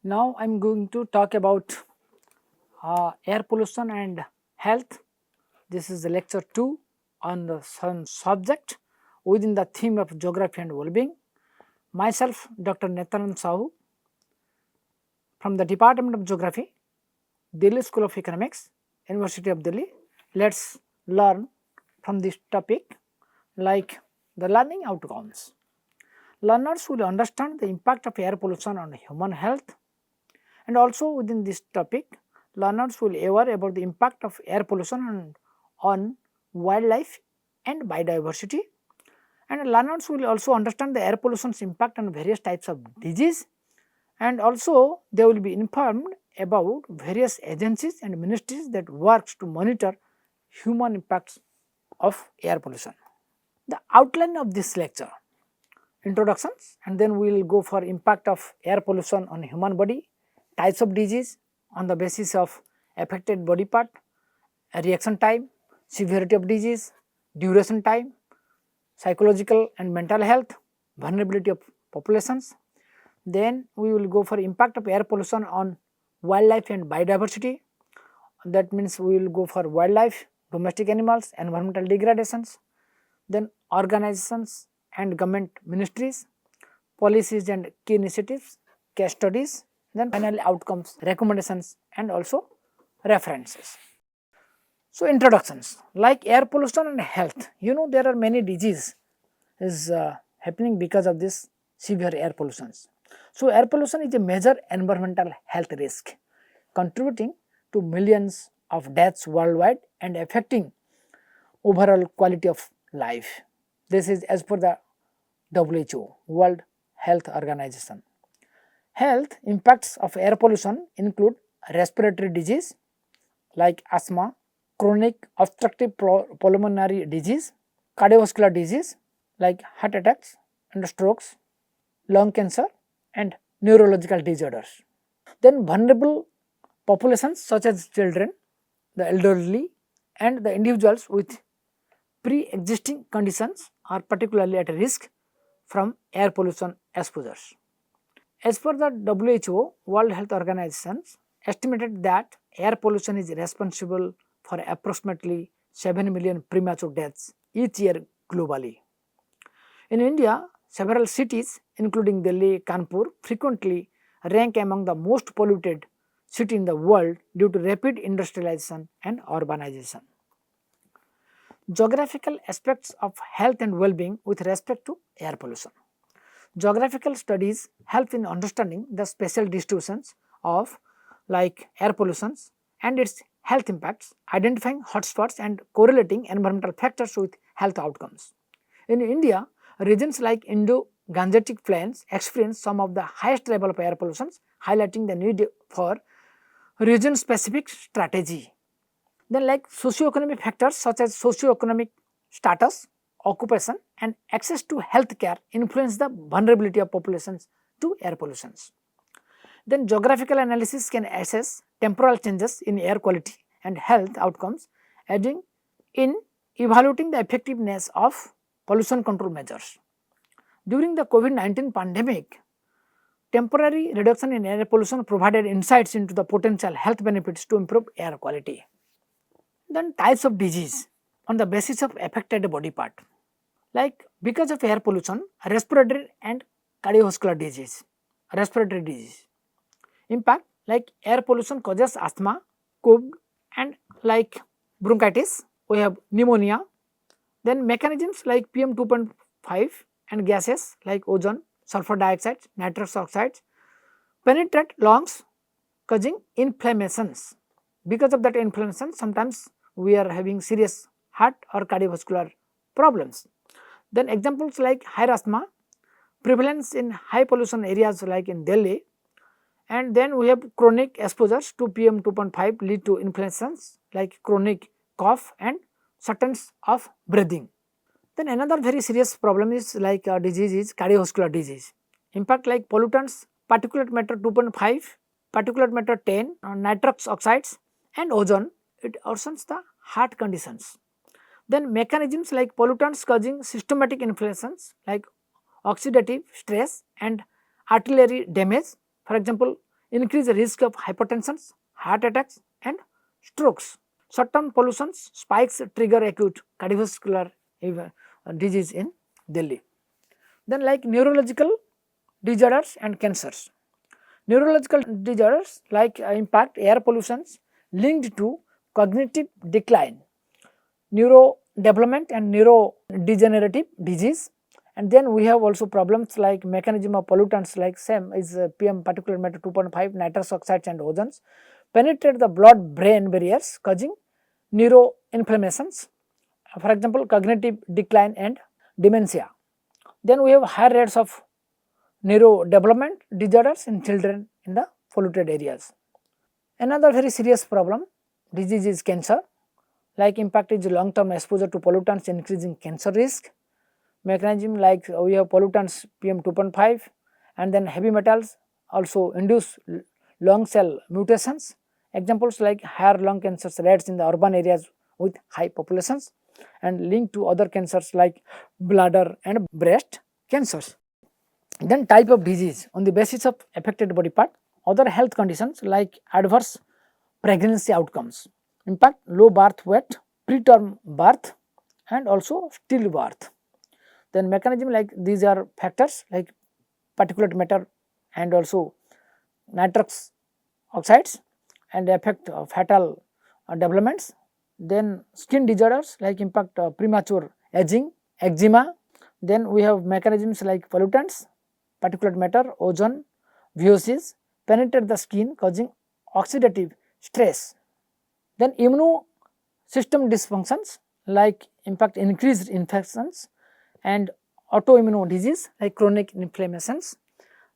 Now I am going to talk about air pollution and health. This is the lecture 2 on the some subject within the theme of geography and well-being. Myself, Dr. Netanand Sahu from the Department of Geography, Delhi School of Economics, University of Delhi. Let's learn from this topic like the learning outcomes. Learners will understand the impact of air pollution on human health, and also within this topic learners will aware about the impact of air pollution on wildlife and biodiversity, and learners will also understand the air pollution's impact on various types of disease, and also they will be informed about various agencies and ministries that works to monitor human impacts of air pollution. The outline of this lecture: introductions, and then we will go for impact of air pollution on human body, types of disease on the basis of affected body part, reaction time, severity of disease, duration time, psychological and mental health, vulnerability of populations. Then we will go for impact of air pollution on wildlife and biodiversity. That means we will go for wildlife, domestic animals, environmental degradations, then organizations and government ministries, policies and key initiatives, case studies, then finally outcomes, recommendations, and also references. So introductions like air pollution and health. There are many diseases is happening because of this severe air pollutions. So air pollution is a major environmental health risk, contributing to millions of deaths worldwide and affecting overall quality of life. This is as per the WHO, World Health Organization. Health impacts of air pollution include respiratory disease like asthma, chronic obstructive pulmonary disease, cardiovascular disease like heart attacks and strokes, lung cancer, and neurological disorders. Then vulnerable populations such as children, the elderly, and the individuals with pre-existing conditions are particularly at risk from air pollution exposures. As per the WHO, World Health Organization estimated that air pollution is responsible for approximately 7 million premature deaths each year globally. In India, several cities including Delhi, Kanpur frequently rank among the most polluted city in the world due to rapid industrialization and urbanization. Geographical aspects of health and well-being with respect to air pollution. Geographical studies help in understanding the spatial distributions of like air pollutions and its health impacts, identifying hotspots and correlating environmental factors with health outcomes. In India, regions like Indo-Gangetic Plains experience some of the highest level of air pollution, highlighting the need for region-specific strategy. Then like socioeconomic factors such as socioeconomic status, occupation, and access to health care influence the vulnerability of populations to air pollutions. Then geographical analysis can assess temporal changes in air quality and health outcomes, aiding in evaluating the effectiveness of pollution control measures. During the COVID-19 pandemic, temporary reduction in air pollution provided insights into the potential health benefits to improve air quality. Then types of disease on the basis of affected body part. Like because of air pollution, respiratory and cardiovascular disease, respiratory disease. Impact like air pollution causes asthma, cough, and like bronchitis, we have pneumonia. Then mechanisms like PM 2.5 and gases like ozone, sulfur dioxide, nitrous oxides penetrate lungs causing inflammations. Because of that inflammation, sometimes we are having serious heart or cardiovascular problems. Then examples like high asthma, prevalence in high pollution areas like in Delhi, and then we have chronic exposures to PM 2.5 lead to inflammations like chronic cough and shortness of breathing. Then another very serious problem is like disease is cardiovascular disease. Impact like pollutants, particulate matter 2.5, particulate matter 10, nitrous oxides and ozone, it worsens the heart conditions. Then mechanisms like pollutants causing systematic inflammations like oxidative stress and arterial damage. For example, increase the risk of hypertension, heart attacks and strokes. Short-term pollution spikes trigger acute cardiovascular disease in Delhi. Then like neurological disorders and cancers. Neurological disorders like impact air pollutions linked to cognitive decline, neurodevelopment and neurodegenerative disease. And then we have also problems like mechanism of pollutants like same is PM particulate matter 2.5, nitrous oxides and ozones penetrate the blood brain barriers causing neuroinflammations, for example cognitive decline and dementia. Then we have higher rates of neurodevelopment disorders in children in the polluted areas. Another very serious problem disease is cancer, like impact is long term exposure to pollutants increasing cancer risk. Mechanism like we have pollutants PM 2.5 and then heavy metals also induce lung cell mutations. Examples like higher lung cancer rates in the urban areas with high populations and linked to other cancers like bladder and breast cancers. Then type of disease on the basis of affected body part, other health conditions like adverse pregnancy outcomes, impact low birth weight, preterm birth and also stillbirth. Then mechanism like these are factors like particulate matter and also nitrous oxides and affect fatal developments. Then skin disorders like impact premature aging, eczema. Then we have mechanisms like pollutants, particulate matter, ozone, VOCs penetrate the skin causing oxidative stress. Then immune system dysfunctions like impact increased infections and autoimmune disease like chronic inflammations.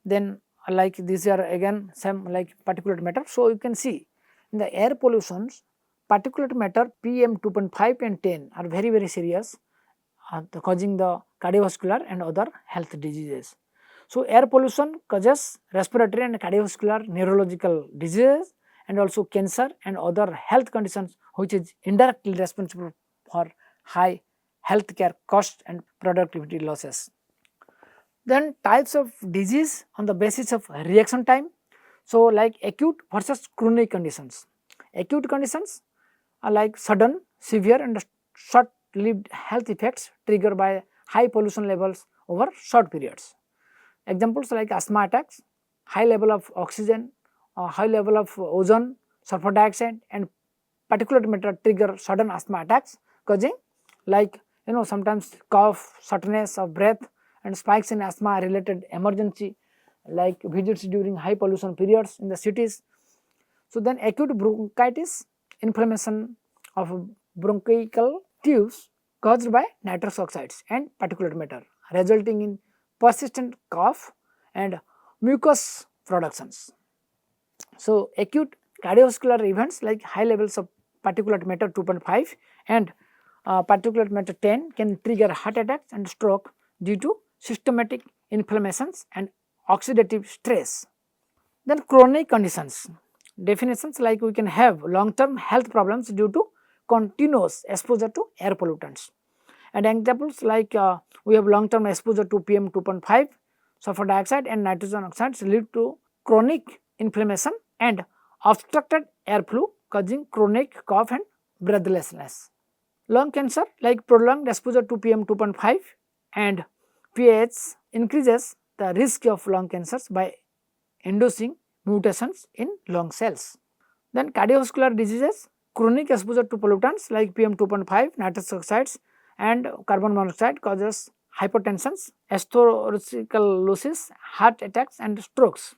Then like these are again same like particulate matter. So you can see in the air pollutions particulate matter PM 2.5 and 10 are very serious, causing the cardiovascular and other health diseases. So air pollution causes respiratory and cardiovascular neurological diseases and also cancer and other health conditions which is indirectly responsible for high healthcare costs and productivity losses. Then types of disease on the basis of reaction time. So like acute versus chronic conditions. Acute conditions are like sudden, severe and short-lived health effects triggered by high pollution levels over short periods. Examples like asthma attacks, high level of oxygen, high level of ozone, sulfur dioxide and particulate matter trigger sudden asthma attacks causing like sometimes cough, shortness of breath and spikes in asthma related emergency like visits during high pollution periods in the cities. So then acute bronchitis, inflammation of bronchial tubes caused by nitrous oxides and particulate matter resulting in persistent cough and mucus productions. So acute cardiovascular events like high levels of particulate matter 2.5 and particulate matter 10 can trigger heart attacks and stroke due to systematic inflammations and oxidative stress. Then chronic conditions, definitions like we can have long term health problems due to continuous exposure to air pollutants. And examples like we have long term exposure to PM 2.5, sulfur dioxide and nitrogen oxides lead to chronic inflammation and obstructed airflow causing chronic cough and breathlessness. Lung cancer like prolonged exposure to PM 2.5 and PAH increases the risk of lung cancers by inducing mutations in lung cells. Then cardiovascular diseases, chronic exposure to pollutants like PM 2.5, nitrous oxides and carbon monoxide causes hypertension, atherosclerosis, heart attacks and strokes.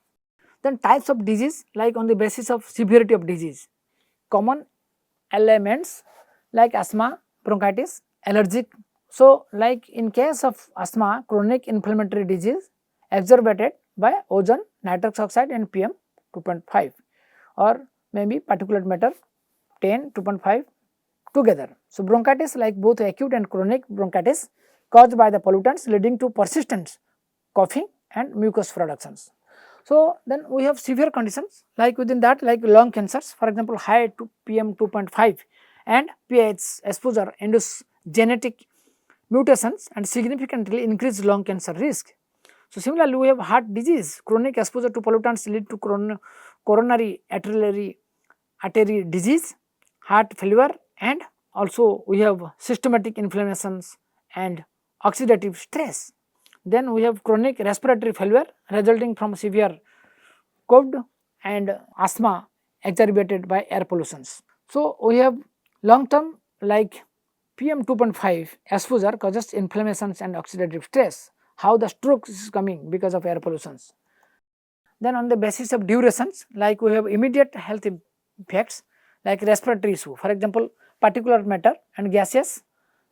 Then types of disease like on the basis of severity of disease, common elements like asthma, bronchitis, allergic. So like in case of asthma, chronic inflammatory disease exacerbated by ozone, nitrous oxide and PM 2.5 or maybe particulate matter 10, 2.5 together. So bronchitis like both acute and chronic bronchitis caused by the pollutants leading to persistent coughing and mucus productions. So then we have severe conditions like within that like lung cancers, for example high to PM 2.5 and PAH exposure induce genetic mutations and significantly increase lung cancer risk. So, similarly, we have heart disease. Chronic exposure to pollutants lead to coronary artery disease, heart failure, and also we have systematic inflammations and oxidative stress. Then we have chronic respiratory failure resulting from severe cold and asthma exacerbated by air pollutions. So, we have long term like PM 2.5 exposure causes inflammations and oxidative stress, how the stroke is coming because of air pollutions. Then on the basis of durations, like we have immediate health effects like respiratory issue, for example, particulate matter and gases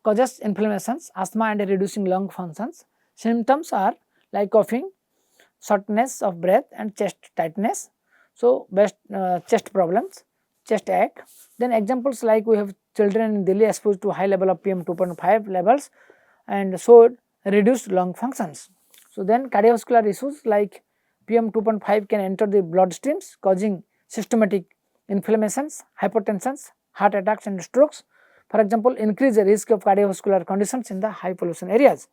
causes inflammations, asthma and reducing lung functions. Symptoms are like coughing, shortness of breath and chest tightness. So, chest problems, chest ache. Then examples like we have children in Delhi exposed to high level of PM 2.5 levels and showed reduced lung functions. So, then cardiovascular issues like PM 2.5 can enter the bloodstreams causing systematic inflammations, hypertensions, heart attacks and strokes. For example, increase the risk of cardiovascular conditions in the high pollution areas.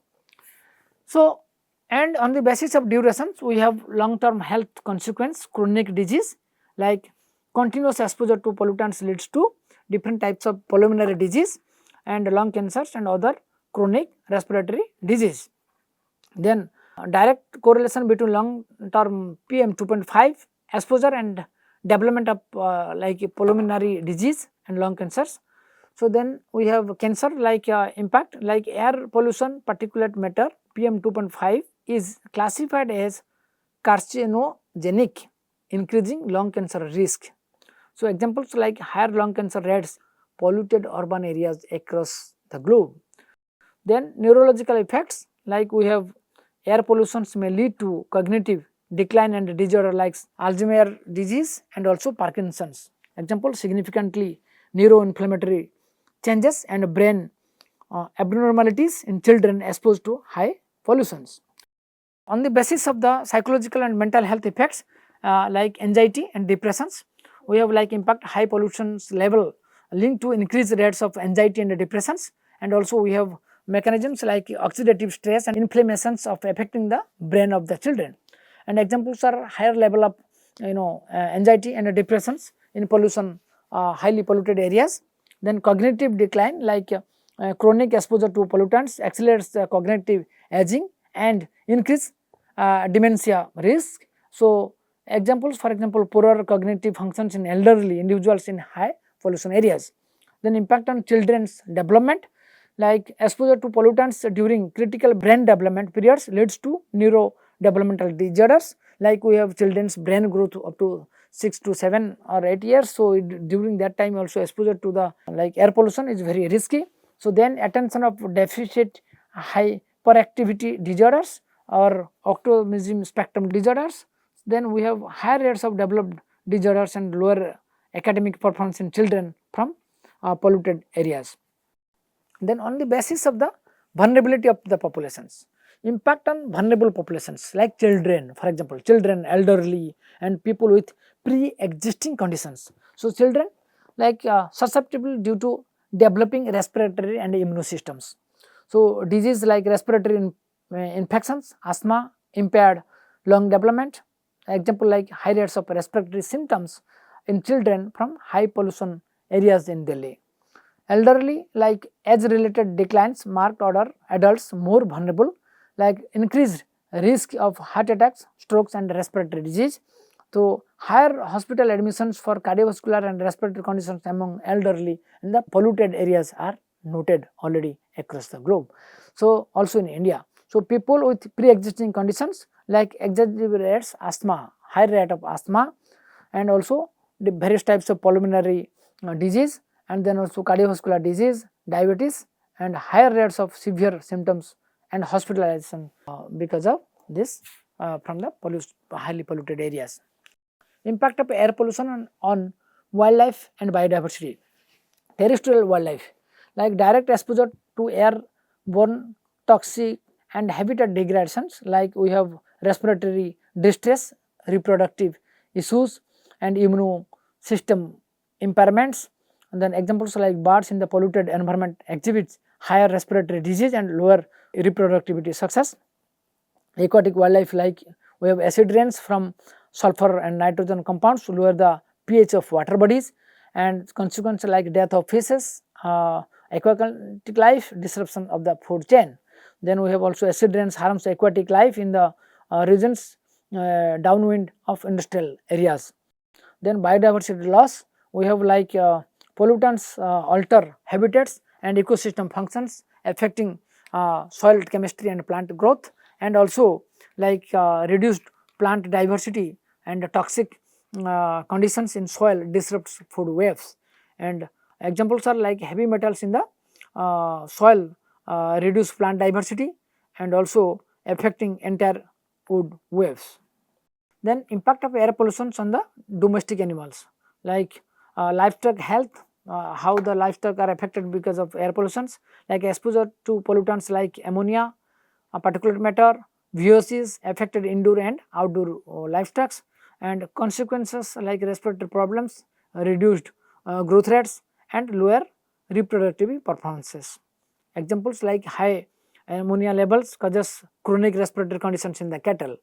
So, and on the basis of durations, we have long term health consequence, chronic disease like continuous exposure to pollutants leads to different types of pulmonary disease and lung cancers and other chronic respiratory disease. Then direct correlation between long term PM 2.5 exposure and development of like pulmonary disease and lung cancers. So, then we have cancer like impact like air pollution, particulate matter, PM 2.5 is classified as carcinogenic, increasing lung cancer risk. So, examples like higher lung cancer rates, polluted urban areas across the globe. Then neurological effects like we have air pollutions may lead to cognitive decline and disorder like Alzheimer's disease and also Parkinson's. Example, significantly neuroinflammatory changes and brain abnormalities in children exposed to high pollutions. On the basis of the psychological and mental health effects like anxiety and depressions, we have like impact high pollutions level linked to increased rates of anxiety and depressions, and also we have mechanisms like oxidative stress and inflammations of affecting the brain of the children. And examples are higher level of anxiety and depressions in pollution highly polluted areas. Then cognitive decline like chronic exposure to pollutants accelerates the cognitive aging and increase dementia risk. So, examples for example poorer cognitive functions in elderly individuals in high pollution areas. Then impact on children's development like exposure to pollutants during critical brain development periods leads to neurodevelopmental disorders like we have children's brain growth up to 6 to 7 or 8 years. So, during that time also exposure to the like air pollution is very risky. So, then attention of deficit hyperactivity disorders or autism spectrum disorders. Then we have higher rates of developed disorders and lower academic performance in children from polluted areas. Then on the basis of the vulnerability of the populations, impact on vulnerable populations like children, for example children, elderly and people with pre-existing conditions. So, children like susceptible due to developing respiratory and immune systems. So, disease like respiratory infections, asthma, impaired lung development, example like high rates of respiratory symptoms in children from high pollution areas in Delhi. Elderly like age related declines marked older adults more vulnerable like increased risk of heart attacks, strokes and respiratory disease. So, higher hospital admissions for cardiovascular and respiratory conditions among elderly in the polluted areas are noted already across the globe. So, also in India. So, people with pre-existing conditions like exacerbates asthma, high rate of asthma and also the various types of pulmonary disease and then also cardiovascular disease, diabetes and higher rates of severe symptoms and hospitalization because of this from the highly polluted areas. Impact of air pollution on wildlife and biodiversity. Terrestrial wildlife like direct exposure to airborne toxic and habitat degradations like we have respiratory distress, reproductive issues and immune system impairments. And then examples like birds in the polluted environment exhibits higher respiratory disease and lower reproductivity success. aquatic wildlife, like we have acid rains from sulfur and nitrogen compounds to lower the pH of water bodies, and consequences like death of fishes, aquatic life, disruption of the food chain. Then we have also acid rains harms aquatic life in the regions downwind of industrial areas. Then biodiversity loss, we have like pollutants alter habitats and ecosystem functions, affecting soil chemistry and plant growth, and also like reduced plant diversity and toxic conditions in soil disrupts food waves. And examples are like heavy metals in the soil reduce plant diversity and also affecting entire food waves. Then impact of air pollution on the domestic animals, like livestock health, how the livestock are affected because of air pollutions, like exposure to pollutants like ammonia, particulate matter, VOCs affected indoor and outdoor livestock, and consequences like respiratory problems, reduced growth rates, and lower reproductive performances. Examples like high ammonia levels causes chronic respiratory conditions in the cattle.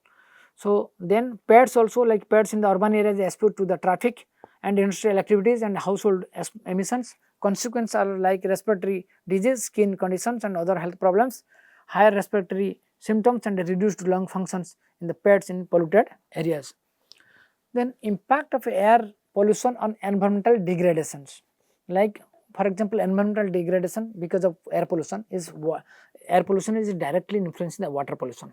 So then pets also, like pets in the urban areas exposed to the traffic and industrial activities and household emissions. Consequences are like respiratory disease, skin conditions and other health problems, higher respiratory symptoms and reduced lung functions in the pets in polluted areas. Then impact of air pollution on environmental degradations, like for example environmental degradation because of air pollution is directly influencing the water pollution,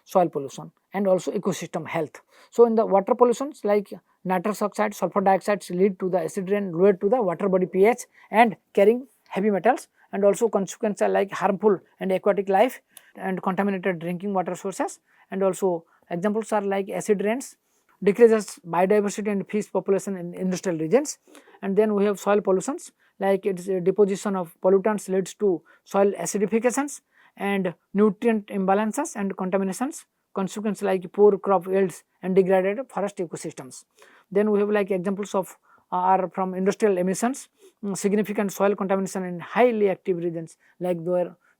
soil pollution and also ecosystem health. So in the water pollutions like nitrous oxide, sulfur dioxide lead to the acid rain lower to the water body pH and carrying heavy metals, and also consequences like harmful and aquatic life and contaminated drinking water sources, and also examples are like acid rains decreases biodiversity and fish population in industrial regions. And then we have soil pollutions, like its deposition of pollutants leads to soil acidifications and nutrient imbalances and contaminations, consequences like poor crop yields and degraded forest ecosystems. Then we have like examples of are from industrial emissions, significant soil contamination in highly active regions, like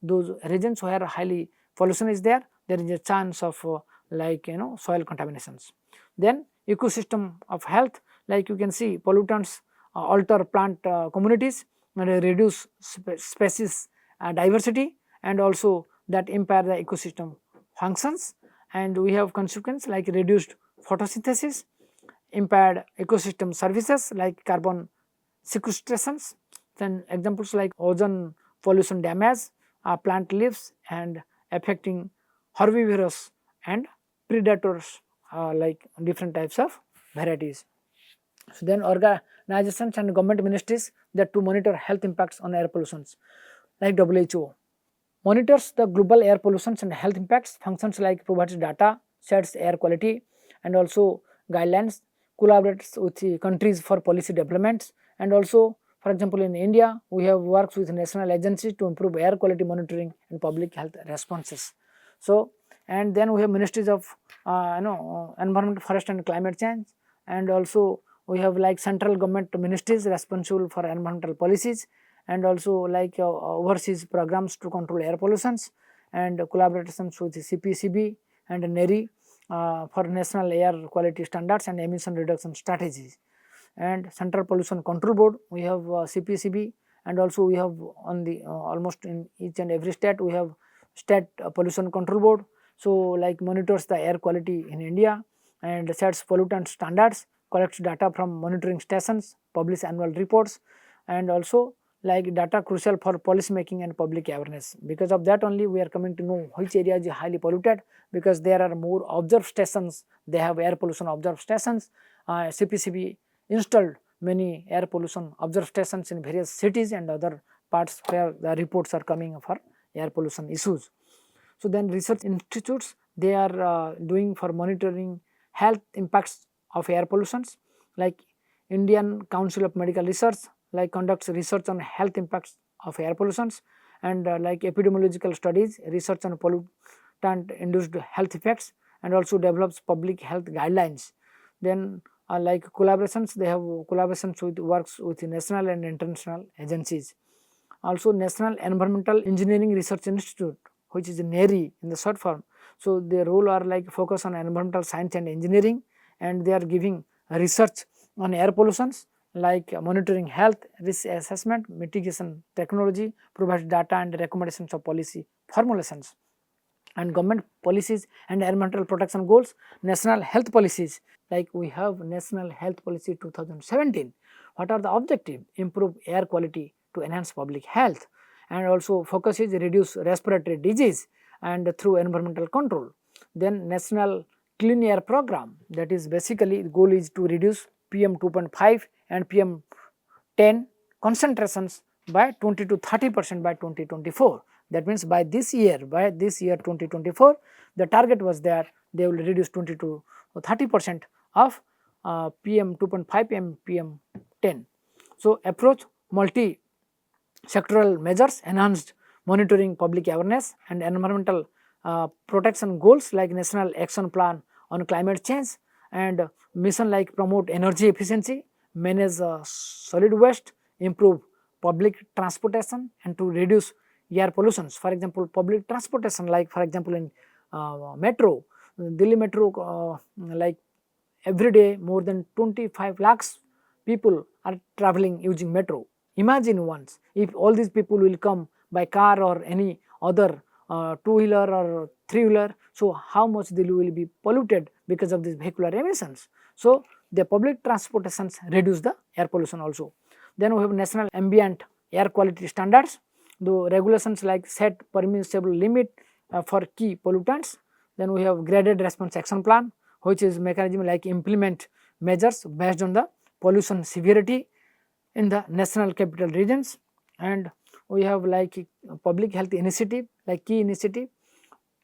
those regions where highly pollution is there is a chance of like soil contaminations. Then ecosystem of health, like you can see pollutants alter plant communities and reduce species diversity and also that impair the ecosystem functions, and we have consequence like reduced photosynthesis, impaired ecosystem services like carbon sequestrations. Then examples like ozone pollution damage, plant leaves and affecting herbivorous and predators like different types of varieties. So then organizations and government ministries that to monitor health impacts on air pollutions, like WHO monitors the global air pollutions and health impacts, functions like provides data, sets air quality and also guidelines, collaborates with the countries for policy developments, and also for example in India we have works with national agencies to improve air quality monitoring and public health responses. So and then we have ministries of environment, forest and climate change, and also we have like central government ministries responsible for environmental policies and also like overseas programs to control air pollutions, and collaborations with CPCB and NERI for national air quality standards and emission reduction strategies. And Central Pollution Control Board, we have CPCB, and also we have on the almost in each and every state we have state pollution control board. So like monitors the air quality in India and sets pollutant standards, collects data from monitoring stations, publish annual reports, and also like data crucial for policy making and public awareness. Because of that only we are coming to know which area is highly polluted, because there are more observe stations, they have air pollution observe stations. CPCB installed many air pollution observe stations in various cities and other parts where the reports are coming for air pollution issues. So then research institutes, they are doing for monitoring health impacts of air pollutions, like Indian Council of Medical Research like conducts research on health impacts of air pollutions, and like epidemiological studies, research on pollutant induced health effects, and also develops public health guidelines. Then like collaborations, they have collaborations with works with national and international agencies. Also National Environmental Engineering Research Institute, which is NERI in the short form. So their role are like focus on environmental science and engineering, and they are giving research on air pollutions like monitoring health, risk assessment, mitigation technology, provides data and recommendations of policy formulations. And government policies and environmental protection goals, national health policies, like we have National Health Policy 2017. What are the objective? Improve air quality to enhance public health, and also focus is reduce respiratory disease and through environmental control. Then National Clean Air Program, that is basically the goal is to reduce PM 2.5 and PM 10 concentrations by 20 to 30% by 2024. That means by this year 2024, the target was there they will reduce 20 to 30% of PM 2.5 and PM 10. So approach multi sectoral measures, enhanced monitoring, public awareness and environmental protection goals like National Action Plan on Climate Change, and mission like promote energy efficiency, manage solid waste, improve public transportation and to reduce air pollutions. For example, public transportation, like for example in metro, Delhi metro, like every day more than 25 lakhs people are traveling using metro. Imagine once if all these people will come by car or any other two-wheeler or three-wheeler, so how much they will be polluted because of these vehicular emissions. So the public transportations reduce the air pollution also. Then we have National Ambient Air Quality Standards, the regulations like set permissible limit for key pollutants. Then we have Graded Response Action Plan, which is mechanism like implement measures based on the pollution severity in the national capital regions. And we have like public health initiative, like key initiative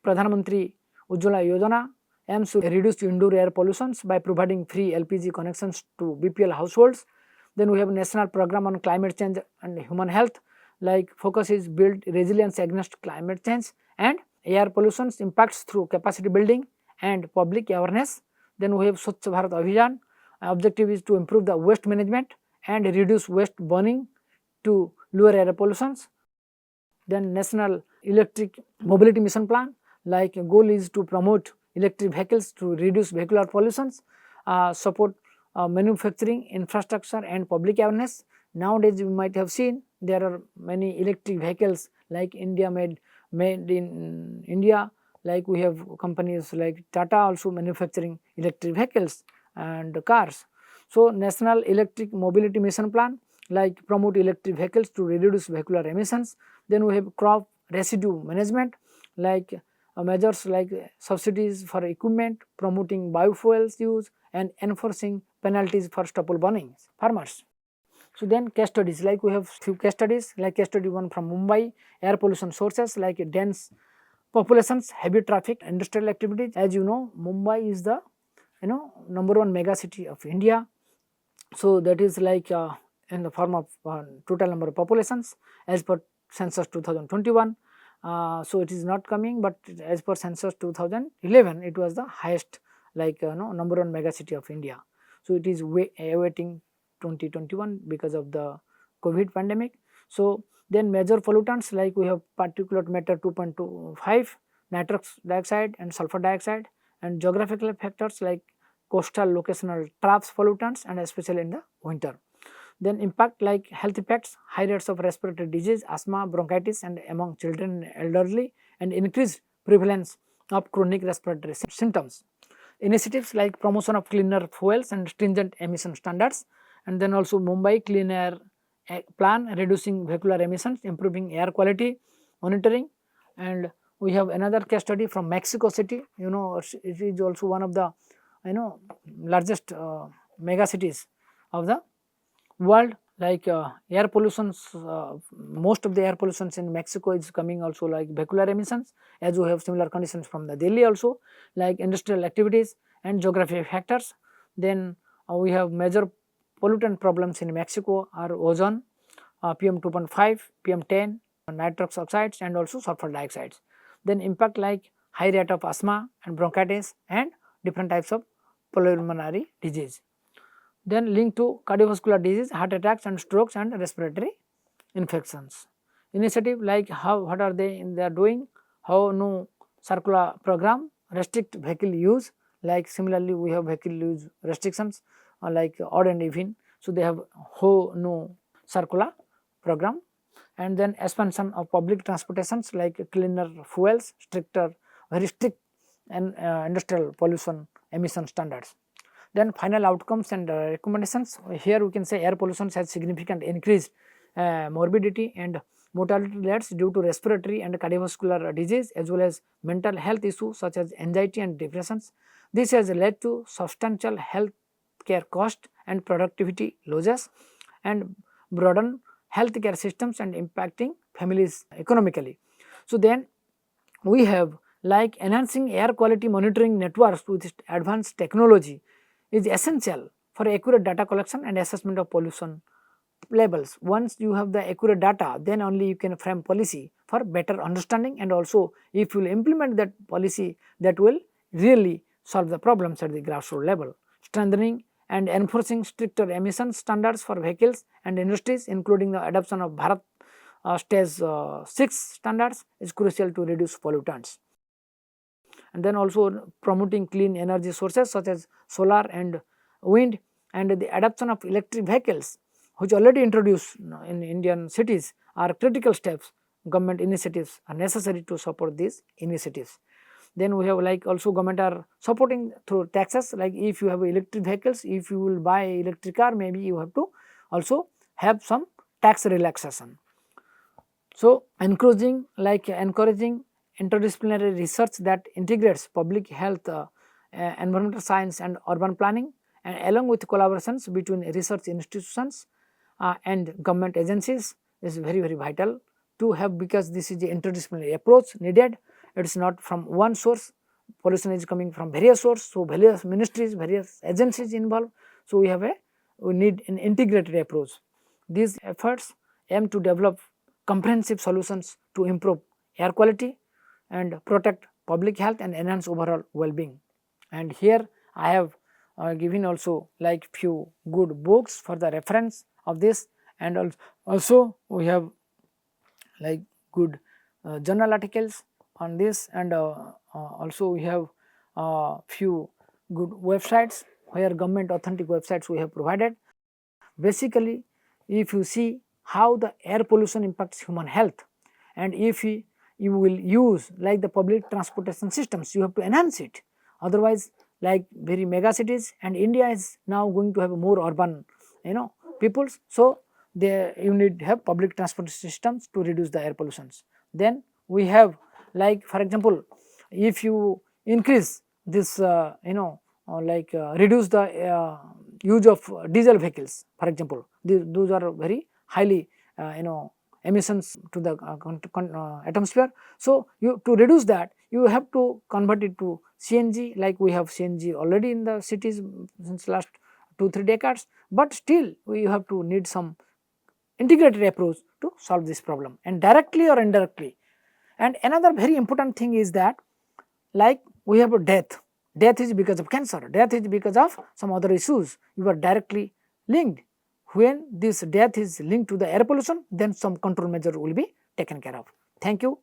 Pradhan Mantri Ujjwala Yojana aims to reduce indoor air pollutions by providing free LPG connections to BPL households. Then we have National Program on Climate Change and Human Health, like focus is build resilience against climate change and air pollutions impacts through capacity building and public awareness. Then we have Swachh Bharat Abhiyan, objective is to improve the waste management and reduce waste burning to lower air pollutions. Then National Electric Mobility Mission Plan, like goal is to promote electric vehicles to reduce vehicular pollutions, support manufacturing infrastructure and public awareness. Nowadays you might have seen there are many electric vehicles like made in India, like we have companies like Tata also manufacturing electric vehicles and cars. So National Electric Mobility Mission Plan, like promote electric vehicles to reduce vehicular emissions. Then we have crop residue management, like measures like subsidies for equipment, promoting biofuels use and enforcing penalties for stubble burning farmers. So then case studies, like we have few case studies, like case study 1 from Mumbai, air pollution sources like dense populations, heavy traffic, industrial activities. As you know, Mumbai is the number 1 mega city of India. So that is like in the form of total number of populations as per census 2021. So it is not coming, but as per census 2011 it was the highest, like number 1 mega city of India. So it is awaiting 2021 because of the COVID pandemic. So then major pollutants, like we have particulate matter 2.25, nitrous dioxide and sulfur dioxide, and geographical factors like coastal locational traps pollutants and especially in the winter. Then impact like health effects, high rates of respiratory disease, asthma, bronchitis and among children and elderly, and increased prevalence of chronic respiratory symptoms. Initiatives like promotion of cleaner fuels and stringent emission standards, and then also Mumbai Clean Air Plan, reducing vehicular emissions, improving air quality monitoring. And we have another case study from Mexico City. It is also one of the largest mega cities of the world, like air pollutions, most of the air pollutions in Mexico is coming also like vehicular emissions, as we have similar conditions from the Delhi also, like industrial activities and geographic factors. Then we have major pollutant problems in Mexico are ozone, PM 2.5, PM 10, nitrous oxides and also sulfur dioxides. Then impact like high rate of asthma and bronchitis and different types of pulmonary disease. Then linked to cardiovascular disease, heart attacks and strokes and respiratory infections. Initiative like what are they are doing, how no circular program, restrict vehicle use, like similarly we have vehicle use restrictions like odd and even. So, they have whole no circular program. And then expansion of public transportations like cleaner fuels, very strict and industrial pollution emission standards. Then final outcomes and recommendations. Here we can say air pollution has significant increased morbidity and mortality rates due to respiratory and cardiovascular disease as well as mental health issues such as anxiety and depressions. This has led to substantial health care cost and productivity losses and broaden healthcare systems and impacting families economically. So, then we have like enhancing air quality monitoring networks with advanced technology is essential for accurate data collection and assessment of pollution levels. Once you have the accurate data, then only you can frame policy for better understanding, and also if you will implement that policy, that will really solve the problems at the grassroots level. Strengthening and enforcing stricter emission standards for vehicles and industries, including the adoption of Bharat Stage 6 standards, is crucial to reduce pollutants. And then also promoting clean energy sources such as solar and wind, and the adoption of electric vehicles which already introduced in Indian cities are critical steps. Government initiatives are necessary to support these initiatives. Then we have like also government are supporting through taxes, like if you have electric vehicles, if you will buy electric car, maybe you have to also have some tax relaxation. So, encouraging interdisciplinary research that integrates public health, environmental science and urban planning, and along with collaborations between research institutions and government agencies is very vital to have, because this is the interdisciplinary approach needed. It is not from one source, pollution is coming from various sources, so various ministries, various agencies involved. So, we need an integrated approach. These efforts aim to develop comprehensive solutions to improve air quality and protect public health and enhance overall well-being. And here I have given also like few good books for the reference of this, and also we have like good journal articles on this, and also we have few good websites where government authentic websites we have provided. Basically, if you see how the air pollution impacts human health, and if you will use like the public transportation systems, you have to enhance it. Otherwise, like very mega cities, and India is now going to have more urban peoples, so you need to have public transportation systems to reduce the air pollutions. Then we have like for example, if you increase this reduce the use of diesel vehicles, for example, those are very highly emissions to the atmosphere. So, to reduce that, you have to convert it to CNG, like we have CNG already in the cities since last 2-3 decades, but still we have to need some integrated approach to solve this problem, and directly or indirectly. And another very important thing is that like we have a death is because of cancer, death is because of some other issues, you are directly linked. When this death is linked to the air pollution, then some control measure will be taken care of. Thank you.